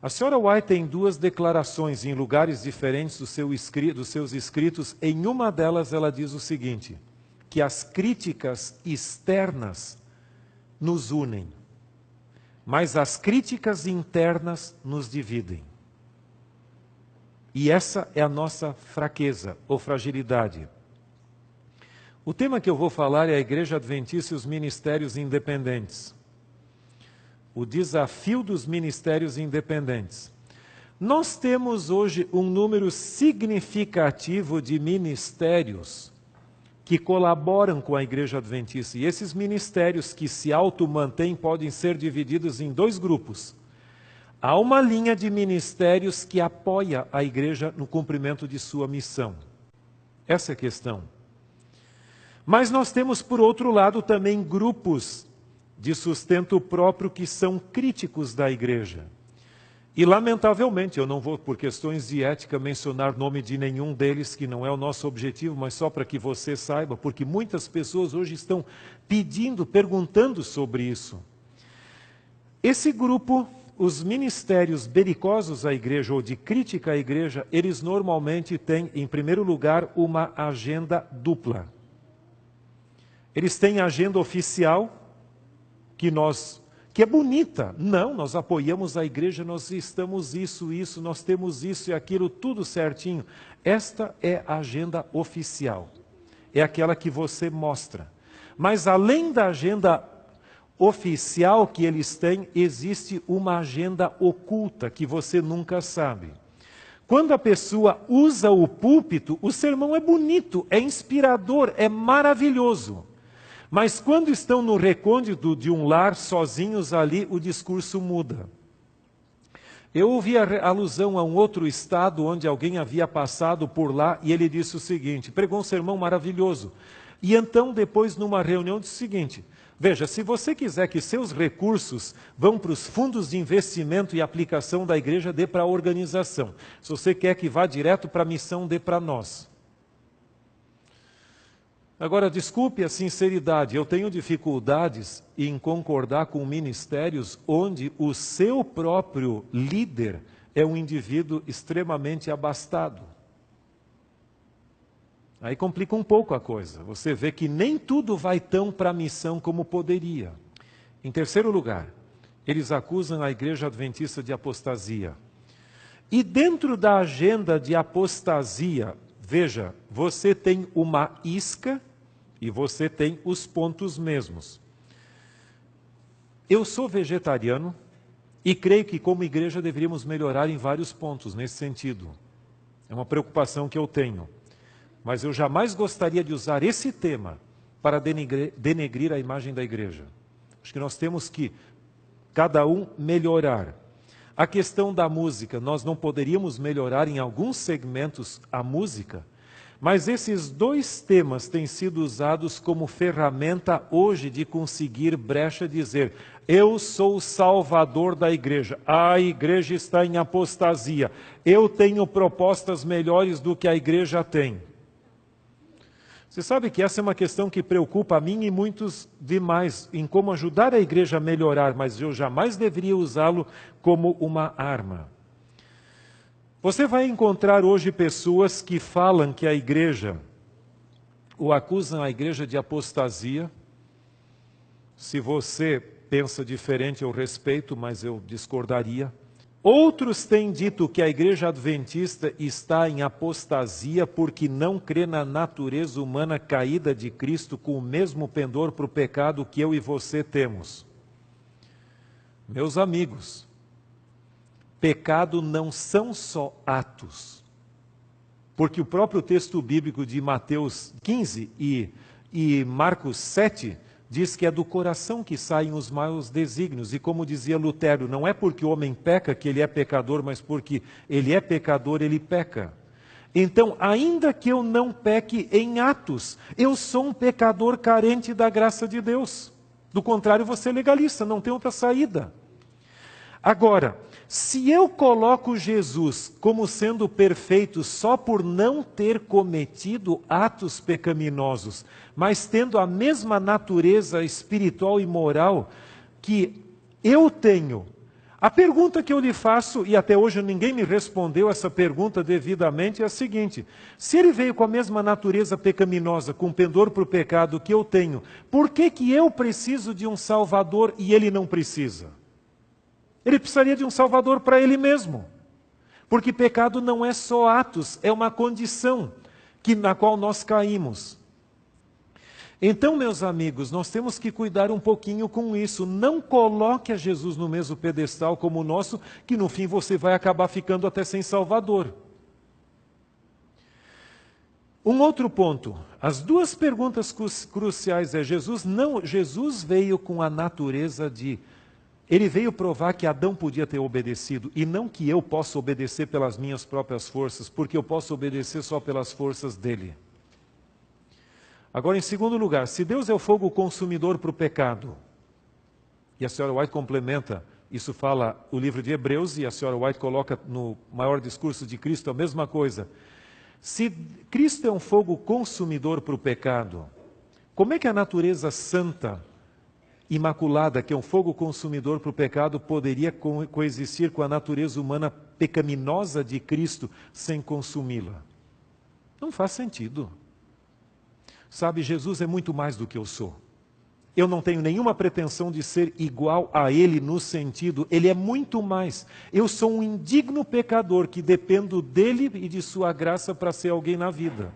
A senhora White tem duas declarações em lugares diferentes dos seus escritos. Em uma delas ela diz o seguinte, que as críticas externas nos unem, mas as críticas internas nos dividem. E essa é a nossa fraqueza ou fragilidade. O tema que eu vou falar é a Igreja Adventista e os Ministérios Independentes. O desafio dos ministérios independentes. Nós temos hoje um número significativo de ministérios que colaboram com a Igreja Adventista. E esses ministérios que se auto-mantêm podem ser divididos em dois grupos. Há uma linha de ministérios que apoia a Igreja no cumprimento de sua missão. Essa é a questão. Mas nós temos, por outro lado, também grupos de sustento próprio que são críticos da igreja. E, lamentavelmente, eu não vou, por questões de ética, mencionar nome de nenhum deles, que não é o nosso objetivo, mas só para que você saiba, porque muitas pessoas hoje estão pedindo, perguntando sobre isso. Esse grupo, os ministérios belicosos à igreja, ou de crítica à igreja, eles normalmente têm, em primeiro lugar, uma agenda dupla. Eles têm a agenda oficial, que é bonita. Não, nós apoiamos a igreja, nós estamos isso, nós temos isso e aquilo, tudo certinho. Esta é a agenda oficial. É aquela que você mostra. Mas além da agenda oficial que eles têm, existe uma agenda oculta que você nunca sabe. Quando a pessoa usa o púlpito, o sermão é bonito, é inspirador, é maravilhoso. Mas quando estão no recôndito de um lar, sozinhos ali, o discurso muda. Eu ouvi a alusão a um outro estado onde alguém havia passado por lá e ele disse o seguinte, pregou um sermão maravilhoso. E então depois numa reunião disse o seguinte, veja, se você quiser que seus recursos vão para os fundos de investimento e aplicação da igreja, dê para a organização. Se você quer que vá direto para a missão, dê para nós. Agora, desculpe a sinceridade, eu tenho dificuldades em concordar com ministérios onde o seu próprio líder é um indivíduo extremamente abastado. Aí complica um pouco a coisa. Você vê que nem tudo vai tão para a missão como poderia. Em terceiro lugar, eles acusam a Igreja Adventista de apostasia. E dentro da agenda de apostasia, veja, você tem uma isca e você tem os pontos mesmos. Eu sou vegetariano e creio que como igreja deveríamos melhorar em vários pontos nesse sentido. É uma preocupação que eu tenho. Mas eu jamais gostaria de usar esse tema para denegrir a imagem da igreja. Acho que nós temos que, cada um, melhorar. A questão da música, nós não poderíamos melhorar em alguns segmentos a música, mas esses dois temas têm sido usados como ferramenta hoje de conseguir brecha, dizer, eu sou o salvador da igreja, a igreja está em apostasia, eu tenho propostas melhores do que a igreja tem. Você sabe que essa é uma questão que preocupa a mim e muitos demais, em como ajudar a igreja a melhorar, mas eu jamais deveria usá-lo como uma arma. Você vai encontrar hoje pessoas que falam que a igreja, ou acusam a igreja de apostasia. Se você pensa diferente, eu respeito, mas eu discordaria. Outros têm dito que a igreja adventista está em apostasia porque não crê na natureza humana caída de Cristo com o mesmo pendor para o pecado que eu e você temos. Meus amigos, pecado não são só atos. Porque o próprio texto bíblico de Mateus 15 e Marcos 7 diz que é do coração que saem os maus desígnios. E como dizia Lutero, não é porque o homem peca que ele é pecador, mas porque ele é pecador, ele peca. Então, ainda que eu não peque em atos, eu sou um pecador carente da graça de Deus. Do contrário, você é legalista, não tem outra saída. Agora, se eu coloco Jesus como sendo perfeito só por não ter cometido atos pecaminosos, mas tendo a mesma natureza espiritual e moral que eu tenho, A pergunta que eu lhe faço, e até hoje ninguém me respondeu essa pergunta devidamente, é a seguinte: se ele veio com a mesma natureza pecaminosa, com pendor para o pecado que eu tenho, por que que eu preciso de um Salvador e ele não precisa? Ele precisaria de um Salvador para ele mesmo. Porque pecado não é só atos, é uma condição na qual nós caímos. Então, meus amigos, nós temos que cuidar um pouquinho com isso. Não coloque a Jesus no mesmo pedestal como o nosso, que no fim você vai acabar ficando até sem Salvador. Um outro ponto. As duas perguntas cruciais Jesus veio com a natureza de... Ele veio provar que Adão podia ter obedecido, e não que eu possa obedecer pelas minhas próprias forças, porque eu posso obedecer só pelas forças dele. Agora, em segundo lugar, se Deus é o fogo consumidor para o pecado, e a senhora White complementa, isso fala o livro de Hebreus, e a senhora White coloca no maior discurso de Cristo a mesma coisa. Se Cristo é um fogo consumidor para o pecado, como é que a natureza santa, imaculada, que é um fogo consumidor para o pecado, poderia coexistir com a natureza humana pecaminosa de Cristo sem consumi-la? Não faz sentido. Sabe, Jesus é muito mais do que eu sou. Eu não tenho nenhuma pretensão de ser igual a Ele no sentido, Ele é muito mais. Eu sou um indigno pecador que dependo dEle e de Sua graça para ser alguém na vida.